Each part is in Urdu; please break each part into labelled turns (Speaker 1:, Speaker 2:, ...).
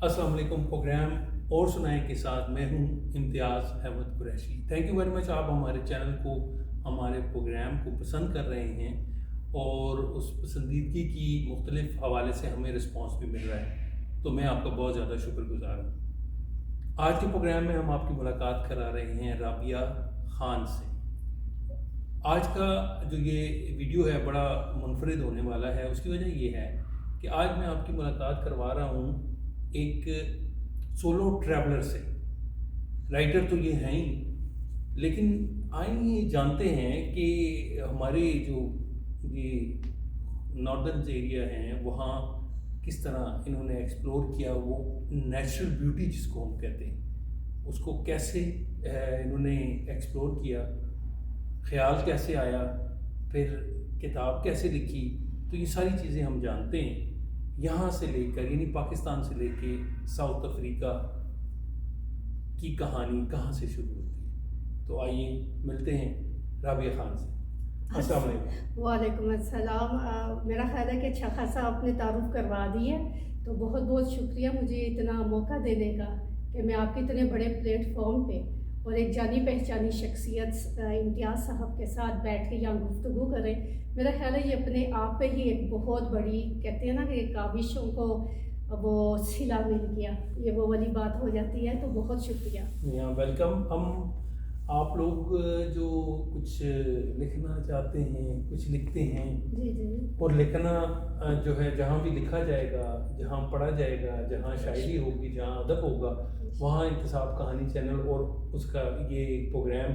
Speaker 1: السلام علیکم. پروگرام اور سنائیں کے ساتھ میں ہوں Imtiaz Ahmed Qureshi. Thank you very much. آپ ہمارے چینل کو, ہمارے پروگرام کو پسند کر رہے ہیں اور اس پسندیدگی کی مختلف حوالے سے ہمیں رسپانس بھی مل رہا ہے, تو میں آپ کا بہت زیادہ شکر گزار ہوں. آج کے پروگرام میں ہم آپ کی ملاقات کرا رہے ہیں رابعہ خان سے. آج کا جو یہ ویڈیو ہے بڑا منفرد ہونے والا ہے. اس کی وجہ یہ ہے کہ آج میں آپ کی ملاقات کروا رہا ہوں ایک سولو ٹریولر سے. رائٹر تو یہ ہیں ہی, لیکن آئیں جانتے ہیں کہ ہمارے جو یہ ناردرن ایریا ہیں وہاں کس طرح انہوں نے ایکسپلور کیا, وہ نیچرل بیوٹی جس کو ہم کہتے ہیں اس کو کیسے انہوں نے ایکسپلور کیا, خیال کیسے آیا, پھر کتاب کیسے لکھی. تو یہ ساری چیزیں ہم جانتے ہیں یہاں سے لے کر, یعنی پاکستان سے لے کے ساؤتھ افریقہ کی کہانی کہاں سے شروع ہوتی ہے. تو آئیے ملتے ہیں رابعہ خان سے. السلام علیکم.
Speaker 2: وعلیکم السلام. میرا خیال ہے کہ اچھا خاصا آپ نے تعارف کروا دی ہے, تو بہت بہت شکریہ مجھے اتنا موقع دینے کا کہ میں آپ کے اتنے بڑے پلیٹ فارم پہ اور ایک جانی پہچانی شخصیت امتیاز صاحب کے ساتھ بیٹھ کے یہاں گفتگو کریں. میرا خیال ہے یہ اپنے آپ پہ ہی ایک بہت بڑی, کہتے ہیں نا کہ کاوشوں کو وہ صلہ مل گیا, یہ وہ والی بات ہو جاتی ہے. تو بہت شکریہ.
Speaker 1: ویلکم. ہم آپ لوگ جو کچھ لکھنا چاہتے ہیں, کچھ لکھتے ہیں,
Speaker 2: جی جی,
Speaker 1: اور لکھنا جو ہے جہاں بھی لکھا جائے گا, جہاں پڑھا جائے گا, جہاں شاعری ہوگی, جہاں ادب ہوگا, وہاں انتصاب کہانی چینل اور اس کا یہ پروگرام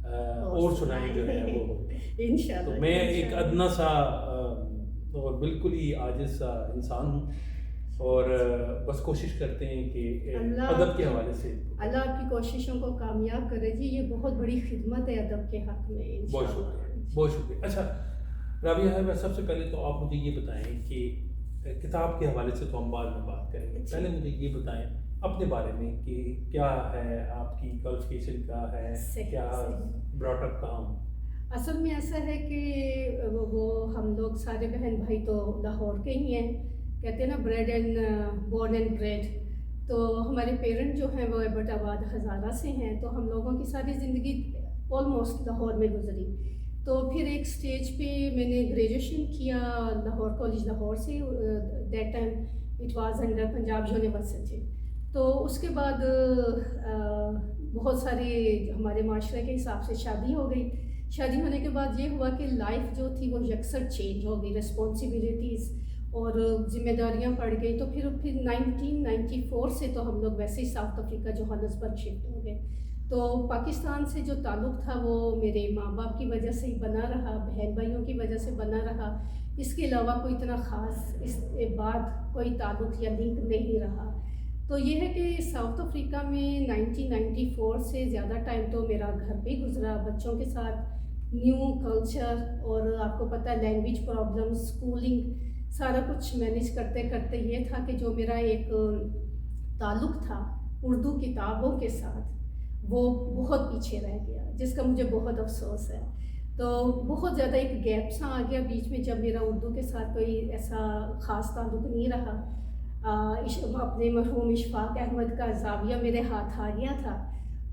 Speaker 1: اور سنائیں جو ہے وہ
Speaker 2: انشاءاللہ.
Speaker 1: تو میں ایک ادنا سا اور بالکل ہی عاجز سا انسان ہوں, اور بس کوشش کرتے ہیں کہ ادب کے حوالے سے
Speaker 2: اللہ آپ کی کوششوں کو کامیاب کرے. جی یہ بہت بڑی خدمت ہے ادب کے حق میں.
Speaker 1: بہت شکریہ, بہت شکریہ. اچھا رابعہ, میں سب سے پہلے تو آپ مجھے یہ بتائیں کہ کتاب کے حوالے سے تو ہم بعد میں بات کریں گے, پہلے مجھے یہ بتائیں اپنے بارے میں کہ کیا ہے آپ کی کوالیفیکیشن, کیا ہے, کیا براٹ اپ کہاں ہوں.
Speaker 2: اصل میں ایسا ہے کہ وہ ہم لوگ سارے بہن بھائی تو لاہور کے ہی ہیں, کہتے ہیں نا bred and born and bred. تو ہمارے پیرنٹ جو ہیں وہ ایبٹ آباد ہزارہ سے ہیں, تو ہم لوگوں کی ساری زندگی آلموسٹ لاہور میں گزری. تو پھر ایک سٹیج پہ میں نے گریجویشن کیا لاہور کالج لاہور سے, that time it was under Punjab university. تو اس کے بعد بہت ساری ہمارے معاشرے کے حساب سے شادی ہو گئی. شادی ہونے کے بعد یہ ہوا کہ لائف جو تھی وہ یکسر چینج ہو گئی, رسپانسبلٹیز اور ذمہ داریاں پڑ گئی. تو پھر 1994 سے تو ہم لوگ ویسے ہی ساؤتھ افریقہ جوہانسبرگ شفٹ ہو گئے. تو پاکستان سے جو تعلق تھا وہ میرے ماں باپ کی وجہ سے ہی بنا رہا, بہن بھائیوں کی وجہ سے بنا رہا. اس کے علاوہ کوئی اتنا خاص اس کے بعد کوئی تعلق یا لنک نہیں رہا. تو یہ ہے کہ ساؤتھ افریقہ میں 1994 سے زیادہ ٹائم تو میرا گھر پہ ہی گزرا, بچوں کے ساتھ, نیو کلچر, اور آپ کو پتہ ہے لینگویج پرابلم, اسکولنگ, سارا کچھ مینیج کرتے کرتے یہ تھا کہ جو میرا ایک تعلق تھا اردو کتابوں کے ساتھ وہ بہت پیچھے رہ گیا, جس کا مجھے بہت افسوس ہے. تو بہت زیادہ ایک گیپ سا آ گیا بیچ میں, جب میرا اردو کے ساتھ کوئی ایسا خاص تعلق نہیں رہا. اپنے مرحوم اشفاق احمد کا زاویہ میرے ہاتھ آ گیا تھا,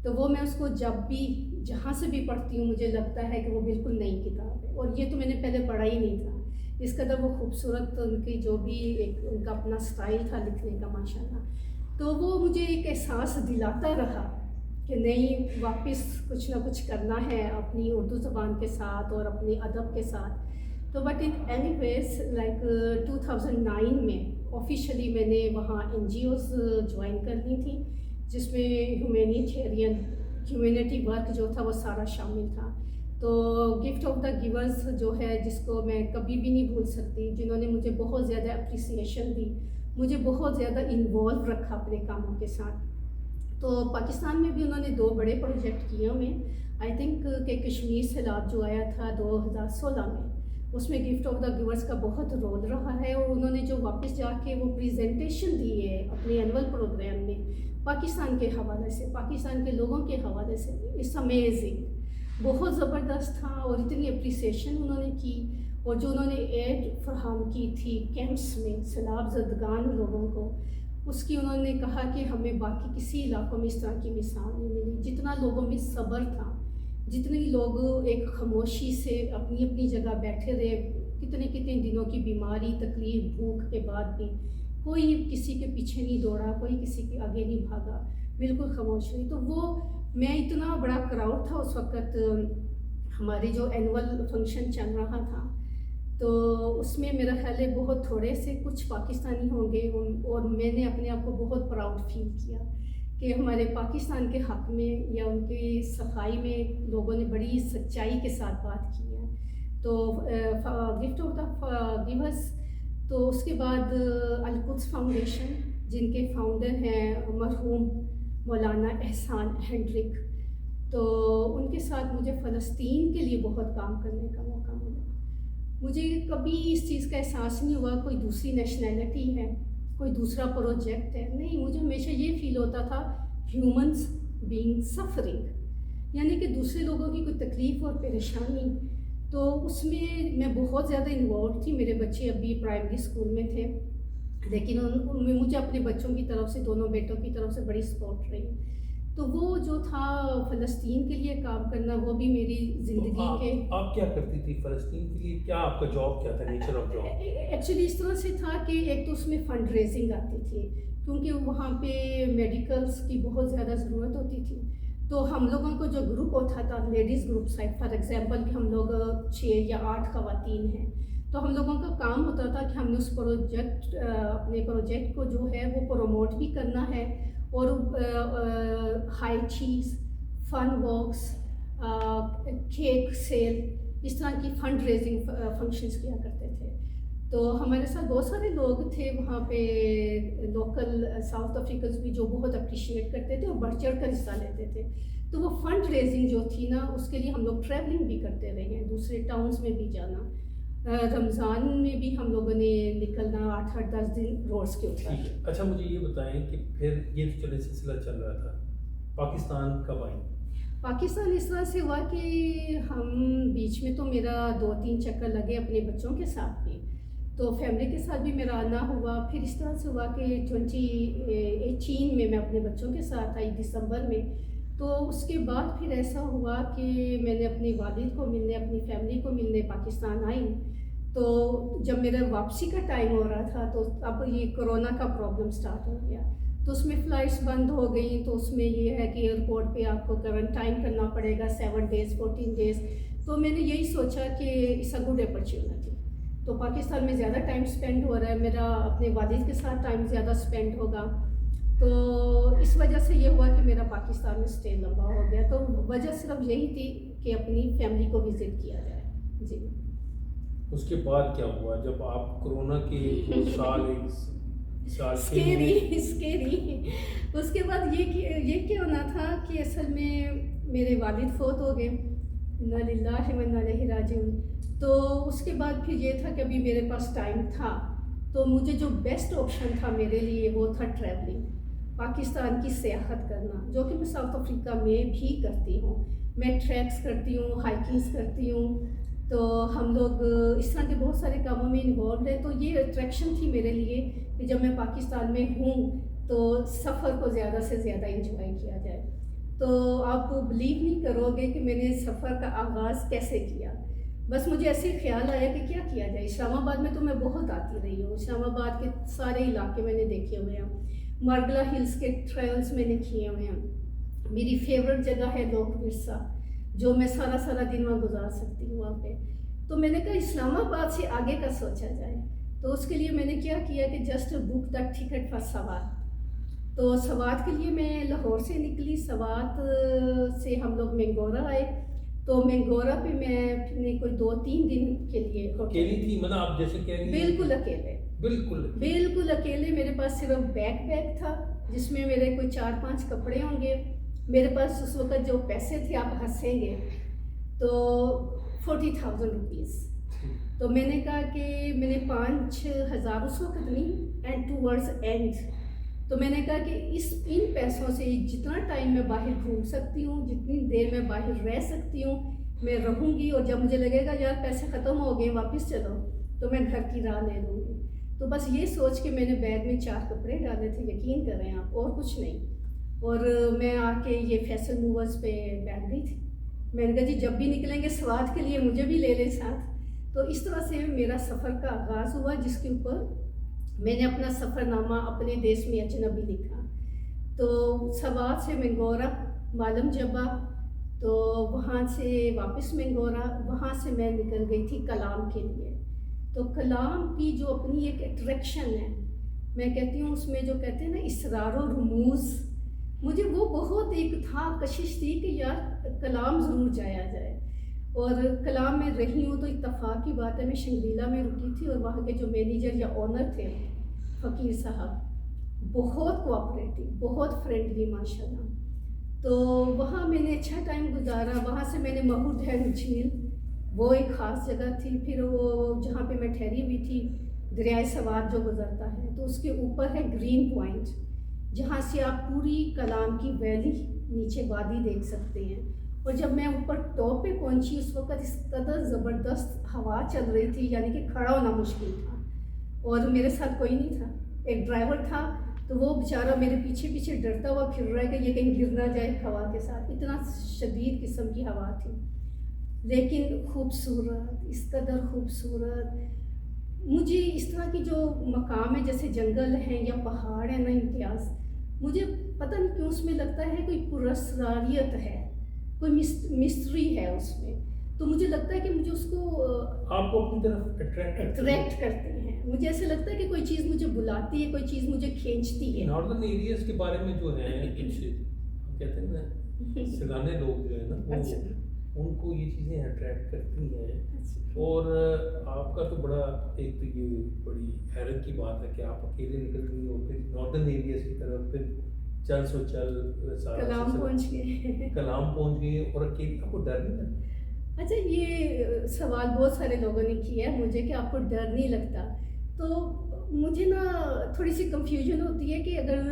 Speaker 2: تو وہ میں اس کو جب بھی جہاں سے بھی پڑھتی ہوں مجھے لگتا ہے کہ وہ بالکل نئی کتاب ہے, اور یہ تو میں نے پہلے پڑھا ہی نہیں تھا. اس قدر وہ خوبصورت ان کی جو بھی ایک ان کا اپنا سٹائل تھا لکھنے کا ماشاءاللہ. تو وہ مجھے ایک احساس دلاتا رہا کہ نہیں, واپس کچھ نہ کچھ کرنا ہے اپنی اردو زبان کے ساتھ اور اپنے ادب کے ساتھ. تو بٹ اینی ویز لائک 2009 میں آفیشلی میں نے وہاں NGOs جوائن کرنی تھی, جس میں ہیومینیٹیرین کمیونٹی ورک جو تھا وہ سارا شامل تھا. تو گفٹ آف دا گیورز جو ہے, جس کو میں کبھی بھی نہیں بھول سکتی, جنہوں نے مجھے بہت زیادہ اپریسیشن دی, مجھے بہت زیادہ انوالو رکھا اپنے کاموں کے ساتھ. تو پاکستان میں بھی انہوں نے 2 بڑے پروجیکٹ کیے ہوئے. آئی تھنک کہ کشمیر سیلاب جو آیا تھا 2016 میں, اس میں گفٹ آف دا گیورز کا بہت رول رہا ہے. اور انہوں نے جو واپس جا کے وہ پریزنٹیشن دی ہے اپنے اینول پروگرام میں پاکستان کے حوالے سے, پاکستان کے لوگوں کے حوالے سے, اٹس امیزنگ, بہت زبردست تھا. اور اتنی اپریسیشن انہوں نے کی, اور جو انہوں نے ایڈ فراہم کی تھی کیمپس میں سیلاب زدگان لوگوں کو, اس کی انہوں نے کہا کہ ہمیں باقی کسی علاقوں میں اس طرح کی مثال نہیں ملی، جتنا لوگوں میں صبر تھا، جتنے لوگ ایک خاموشی سے اپنی اپنی جگہ بیٹھے رہے، کتنے کتنے دنوں کی بیماری، تکلیف، بھوک کے بعد بھی کوئی کسی کے پیچھے نہیں دوڑا، کوئی کسی کے آگے نہیں بھاگا، بالکل خاموش ہوئی. تو وہ میں اتنا بڑا کراؤڈ تھا اس وقت، ہماری جو اینول فنکشن چل رہا تھا، تو اس میں میرا خیال ہے بہت تھوڑے سے کچھ پاکستانی ہوں گے، اور میں نے اپنے آپ کو بہت پراؤڈ فیل کیا کہ ہمارے پاکستان کے حق میں یا ان کی صفائی میں لوگوں نے بڑی سچائی کے ساتھ بات کی ہے. تو گفٹ آف دا گیورس. تو اس کے بعد القدس فاؤنڈیشن، جن کے فاؤنڈر ہیں مرحوم مولانا احسان ہینڈرک، تو ان کے ساتھ مجھے فلسطین کے لیے بہت کام کرنے کا موقع ملا. مجھے کبھی اس چیز کا احساس نہیں ہوا کوئی دوسری نیشنلٹی ہے، کوئی دوسرا پروجیکٹ ہے، نہیں، مجھے ہمیشہ یہ فیل ہوتا تھا ہیومنس بینگ سفرنگ، یعنی کہ دوسرے لوگوں کی کوئی تکلیف اور پریشانی. تو اس میں بہت زیادہ انوالو تھی. میرے بچے ابھی پرائمری اسکول میں تھے، لیکن ان میں مجھے اپنے بچوں کی طرف سے، دونوں بیٹوں کی طرف سے بڑی سپورٹ رہی. تو وہ جو تھا فلسطین کے لیے کام کرنا، وہ بھی میری زندگی کے.
Speaker 1: آپ کیا کرتی تھی فلسطین کے لیے؟ کیا آپ کا جاب کیا تھا، نیچر آف جاب؟
Speaker 2: ایکچولی اس طرح سے تھا کہ ایک تو اس میں فنڈ ریزنگ آتی تھی، کیونکہ وہاں پہ میڈیکلس کی بہت زیادہ ضرورت ہوتی تھی. تو ہم لوگوں کو جو گروپ ہوتا تھا، ladies group side, for example کہ ہم لوگ 6 یا 8 خواتین ہیں، تو ہم لوگوں کا کام ہوتا تھا کہ ہم نے اس پروجیکٹ، اپنے پروجیکٹ کو جو ہے وہ پروموٹ بھی کرنا ہے، اور ہائی چیز، فن واکس، کیک سیل، اس طرح کی فنڈ ریزنگ فنکشنز کیا کرتے تھے. تو ہمارے ساتھ بہت سارے لوگ تھے وہاں پہ، لوکل ساؤتھ افریقنز بھی، جو بہت اپریشیٹ کرتے تھے اور بڑھ چڑھ کر حصہ لیتے تھے. تو وہ فنڈ ریزنگ جو تھی نا، اس کے لیے ہم لوگ ٹریولنگ بھی کرتے رہے ہیں، دوسرے ٹاؤنز میں بھی جانا. رمضان میں بھی ہم لوگوں نے نکلنا 8-10 دن روڈس کے اوپر.
Speaker 1: اچھا، مجھے یہ بتائیں کہ پھر یہ چلے سلسلہ چل رہا تھا، پاکستان کب آئیں؟
Speaker 2: پاکستان اس طرح سے ہوا کہ ہم بیچ میں تو میرا 2-3 چکر لگے اپنے بچوں کے ساتھ بھی، تو فیملی کے ساتھ بھی میرا آنا ہوا. پھر اس طرح سے ہوا کہ 2018 میں اپنے بچوں کے ساتھ آئی، دسمبر میں. تو اس کے بعد پھر ایسا ہوا کہ میں نے اپنے والد کو ملنے، اپنی فیملی کو ملنے پاکستان آئی. تو جب میرا واپسی کا ٹائم ہو رہا تھا، تو اب یہ کرونا کا پرابلم سٹارٹ ہو گیا، تو اس میں فلائٹس بند ہو گئیں. تو اس میں یہ ہے کہ ایئرپورٹ پہ آپ کو کوارنٹائن کرنا پڑے گا 7 days 14 days. تو میں نے یہی سوچا کہ اٹس اے گڈ اپرچونٹی. تو پاکستان میں زیادہ ٹائم سپینڈ ہو رہا ہے میرا، اپنے والد کے ساتھ ٹائم زیادہ سپینڈ ہوگا، تو اس وجہ سے یہ ہوا کہ میرا پاکستان میں اسٹے لمبا ہو گیا. تو وجہ صرف یہی تھی کہ اپنی فیملی کو وزٹ کیا جائے. جی.
Speaker 1: اس کے بعد کیا ہوا جب آپ کورونا کے سال
Speaker 2: اسکیری. اس کے بعد یہ کیا ہونا تھا کہ اصل میں میرے والد فوت ہو گئے، انا للہ و انا الیہ راجعون. تو اس کے بعد پھر یہ تھا کہ ابھی میرے پاس ٹائم تھا، تو مجھے جو بیسٹ آپشن تھا میرے لیے وہ تھا ٹریولنگ، پاکستان کی سیاحت کرنا، جو کہ میں ساؤتھ افریقہ میں بھی کرتی ہوں. میں ٹریکس کرتی ہوں، ہائکنگس کرتی ہوں. تو ہم لوگ اس طرح کے بہت سارے کاموں میں انوالوڈ ہیں. تو یہ اٹریکشن تھی میرے لیے کہ جب میں پاکستان میں ہوں تو سفر کو زیادہ سے زیادہ انجوائے کیا جائے. تو آپ بلیو نہیں کرو گے کہ میں نے سفر کا آغاز کیسے کیا. بس مجھے ایسے خیال آیا کہ کیا کیا جائے. اسلام آباد میں تو میں بہت آتی رہی ہوں، اسلام آباد کے سارے علاقے میں نے دیکھے ہوئے ہیں، مارگلا ہلز کے ٹریلز میں نے کیے ہوئے ہیں. میری فیوریٹ جگہ ہے لوک ورثہ، جو میں سارا دن وہاں گزار سکتی ہوں وہاں پہ. تو میں نے کہا اسلام آباد سے آگے کا سوچا جائے. تو اس کے لیے میں نے کیا کیا کہ just book the ticket for Swat. تو سوات کے لیے میں لاہور سے نکلی، سوات سے ہم لوگ مینگورا آئے. تو مینگورا پہ میں نے کوئی 2-3 دن کے لیے
Speaker 1: اکیلی تھی، مطلب آپ جیسے کہہ رہی ہیں؟
Speaker 2: بالکل اکیلے، بالکل اکیلے. میرے پاس صرف بیک پیک تھا جس میں میرے کوئی 4-5 کپڑے ہوں گے. میرے پاس اس وقت جو پیسے تھے، آپ ہنسیں گے، تو 40,000 روپیز. تو میں نے کہا کہ میں نے 5,000 اس وقت نہیں، اینڈ ٹوورڈز اینڈ، تو میں نے کہا کہ ان پیسوں سے جتنا ٹائم میں باہر گھوم سکتی ہوں، جتنی دیر میں باہر رہ سکتی ہوں میں رہوں گی. اور جب مجھے لگے گا یار پیسے ختم ہو گئے واپس چلو، تو میں گھر کی راہ لے لوں گی. تو بس یہ سوچ کے میں نے بیگ میں 4 کپڑے ڈالے تھے، یقین کریں آپ، اور کچھ نہیں. اور میں آ کے یہ فیصل موورز پہ بیٹھ گئی تھی. میں نے کہا جی جب بھی نکلیں گے سوات کے لیے مجھے بھی لے لیں ساتھ. تو اس طرح سے میرا سفر کا آغاز ہوا، جس کے اوپر میں نے اپنا سفر نامہ اپنے دیش میں اجنبی لکھا. تو سوات سے منگورا، معلم جبہ، تو وہاں سے واپس منگورا، وہاں سے میں نکل گئی تھی کلام کے لیے. تو کلام کی جو اپنی ایک اٹریکشن ہے، میں کہتی ہوں اس میں جو کہتے ہیں نا اسرار و رموز، مجھے وہ بہت ایک تھا کشش تھی کہ یار کلام ضرور جایا جائے. اور کلام میں رہی ہوں تو اتفاق کی بات ہے میں شنگریلا میں رکی تھی، اور وہاں کے جو مینیجر یا اونر تھے فقیر صاحب بہت کوآپریٹو، بہت فرینڈلی ماشاء اللہ. تو وہاں میں نے اچھا ٹائم گزارا. وہاں سے میں نے مہو ڈھیل جھیل، وہ ایک خاص جگہ تھی. پھر وہ جہاں پہ میں ٹھہری ہوئی تھی دریائے سوات جو گزرتا ہے، تو اس کے اوپر ہے گرین پوائنٹ، جہاں سے آپ پوری کلام کی ویلی نیچے وادی دیکھ سکتے ہیں. اور جب میں اوپر ٹاپ پہ پہنچی اس وقت اس قدر زبردست ہوا چل رہی تھی، یعنی کہ کھڑا ہونا مشکل تھا. اور میرے ساتھ کوئی نہیں تھا، ایک ڈرائیور تھا، تو وہ بیچارہ میرے پیچھے پیچھے ڈرتا ہوا پھر رہا ہے کہ یہ کہیں گر نہ جائے ہوا کے ساتھ. اتنا شدید قسم کی ہوا تھی، لیکن خوبصورت، اس قدر خوبصورت. مجھے اس طرح کی جو مقام ہے جیسے جنگل ہیں یا پہاڑ ہیں نا امتیاز، مجھے پتہ نہیں کیوں اس میں لگتا ہے کوئی پراسراریت ہے، کوئی مسٹری ہے اس میں. تو مجھے لگتا ہے کہ مجھے اس کو
Speaker 1: آپ کو اپنی طرف
Speaker 2: اٹریکٹ کرتے ہیں. مجھے ایسے لگتا ہے کہ کوئی چیز مجھے بلاتی ہے، کوئی چیز مجھے کھینچتی ہے.
Speaker 1: ناردرن ایریاز کے بارے میں جو ہے کچھ کہتے ہیں نا سیلانے لوگ جو ہے نا وہ ان کو یہ چیزیں اٹریکٹ کرتی ہیں. اور آپ کا تو بڑا ایک تو یہ بڑی حیرت کی بات ہے کہ آپ اکیلے نکل گئی اور پھر ناردرن ایریاز کی طرف پھر چل سو چل
Speaker 2: کلام پہنچ گئے،
Speaker 1: کلام پہنچ گئے اور اکیلے. آپ کو ڈر نہیں لگتا؟
Speaker 2: اچھا یہ سوال بہت سارے لوگوں نے کیا ہے مجھے کہ آپ کو ڈر نہیں لگتا. تو مجھے نا تھوڑی سی کنفیوژن ہوتی ہے کہ اگر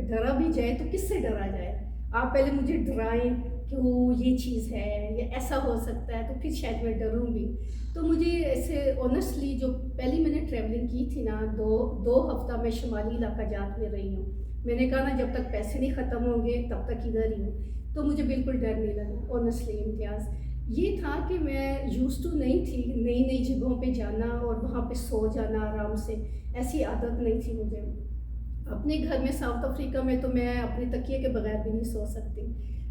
Speaker 2: ڈرا بھی جائے تو کس سے ڈرا جائے. آپ پہلے مجھے ڈرائیں کہ وہ یہ چیز ہے یا ایسا ہو سکتا ہے تو پھر شاید میں ڈروں بھی. تو مجھے ایسے آنیسٹلی جو پہلی میں نے ٹریولنگ کی تھی نا، دو ہفتہ میں شمالی علاقہ جات میں رہی ہوں. میں نے کہا نا جب تک پیسے نہیں ختم ہوں گے تب تک ادھر ہی ہوں. تو مجھے بالکل ڈر نہیں لگا آنیسٹلی. امتیاز یہ تھا کہ میں یوز ٹو نہیں تھی نئی نئی جگہوں پہ جانا اور وہاں پہ سو جانا آرام سے، ایسی عادت نہیں تھی مجھے. اپنے گھر میں ساؤتھ افریقہ میں تو میں اپنے تکیے کے بغیر بھی نہیں سو سکتی،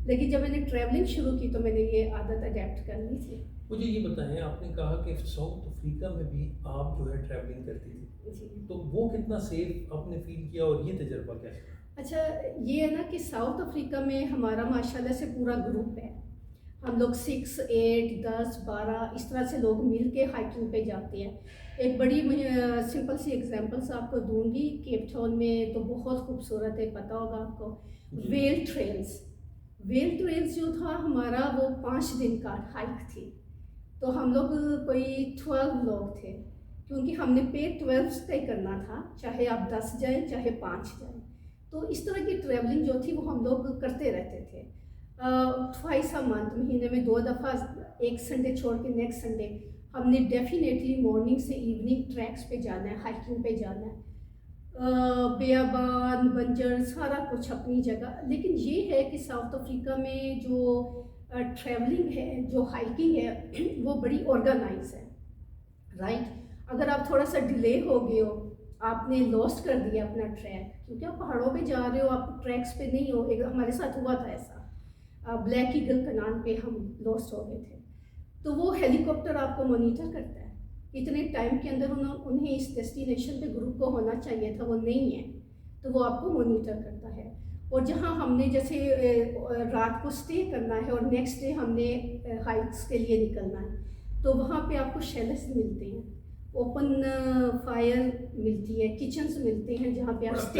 Speaker 2: لیکن جب میں نے ٹریولنگ شروع کی تو میں نے یہ عادت اڈیپٹ کر لی تھی.
Speaker 1: مجھے یہ بتائیں، آپ نے کہا کہ ساؤتھ افریقہ میں بھی آپ جو ہے ٹریولنگ کرتی تھی، تو وہ کتنا سیف آپ نے فیل کیا اور یہ تجربہ کیسا؟
Speaker 2: اچھا یہ ہے نا کہ ساؤتھ افریقہ میں ہمارا ماشاءاللہ سے پورا گروپ ہے. ہم لوگ 6, 8, 10, 12 اس طرح سے لوگ مل کے ہائکنگ پہ جاتے ہیں. ایک بڑی سمپل سی ایگزامپلس آپ کو دوں گی. کیپ ٹاؤن میں تو بہت خوبصورت ہے، پتہ ہوگا آپ کو، ویل ٹریلز. ویل ٹریلز جو تھا ہمارا وہ 5 دن کا ہائک تھی. تو ہم لوگ کوئی 12 لوگ تھے، کیونکہ ہم نے پے 12 طے کرنا تھا، چاہے آپ 10 جائیں چاہے 5 جائیں. تو اس طرح کی ٹریولنگ جو تھی وہ ہم لوگ کرتے رہتے تھے. twice a month، مہینے میں 2 دفعہ، ایک سنڈے چھوڑ کے نیکسٹ سنڈے ہم نے ڈیفینیٹلی مارننگ سے ایوننگ ٹریکس پہ جانا ہے، ہائکنگ پہ جانا ہے. بیابان بنجر سارا کچھ اپنی جگہ. لیکن یہ ہے کہ ساؤتھ افریقہ میں جو ٹریولنگ ہے، جو ہائکنگ ہے، وہ بڑی آرگنائز ہے. رائٹ، اگر آپ تھوڑا سا ڈیلے ہو گئے ہو، آپ نے لاسٹ کر دیا اپنا ٹریک، کیونکہ آپ پہاڑوں پہ جا رہے ہو، آپ ٹریکس پہ نہیں ہو. ہمارے ساتھ ہوا تھا ایسا، بلیک ایگل کنان پہ ہم لاسٹ ہو گئے تھے. تو وہ ہیلی کاپٹر آپ کو مانیٹر کرتا ہے. اتنے ٹائم کے اندر انہیں اس ڈیسٹینیشن پہ گروپ کو ہونا چاہیے تھا، وہ نہیں ہے، تو وہ آپ کو مانیٹر کرتا ہے. اور جہاں ہم نے جیسے رات کو سٹے کرنا ہے اور نیکسٹ ڈے ہم نے ہائکس کے لیے نکلنا ہے، تو وہاں پہ آپ کو شیلرس ملتے ہیں، اوپن فائر ملتی ہے، کچنز ملتے ہیں جہاں پہ آپ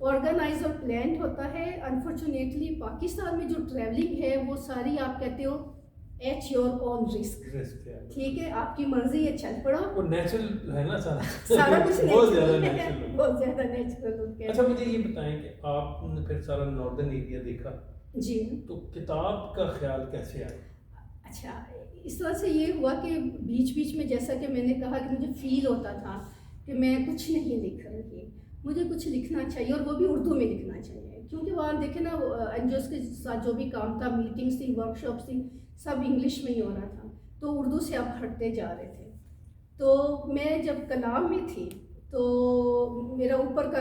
Speaker 2: آرگنائز اور پلانڈ ہوتا ہے. انفارچونیٹلی پاکستان میں جو ٹریولنگ ہے وہ ساری آپ کہتے ہو ایٹ یور اون رسک. ٹھیک ہے، آپ کی مرضی ہے، چل پڑو.
Speaker 1: وہ نیچرل ہے نا
Speaker 2: سارا کچھ بہت زیادہ نیچرل.
Speaker 1: اچھا مجھے یہ بتائیں کہ آپ نے پھر سارا ناردرن ایریا دیکھا
Speaker 2: جی،
Speaker 1: تو کتاب کا خیال کیسے آیا؟
Speaker 2: اچھا، اس طرح سے یہ ہوا کہ بیچ بیچ میں جیسا کہ میں نے کہا کہ مجھے فیل ہوتا تھا کہ میں کچھ نہیں لکھ رہی، مجھے کچھ لکھنا چاہیے اور وہ بھی اردو میں لکھنا چاہیے، کیونکہ وہاں دیکھیں نا این جی اوز کے ساتھ جو بھی کام تھا، میٹنگس تھی، ورک شاپس تھی، سب انگلش میں ہی ہو رہا تھا، تو اردو سے اب ہٹتے جا رہے تھے۔ تو میں جب کلام میں تھی تو میرا اوپر کا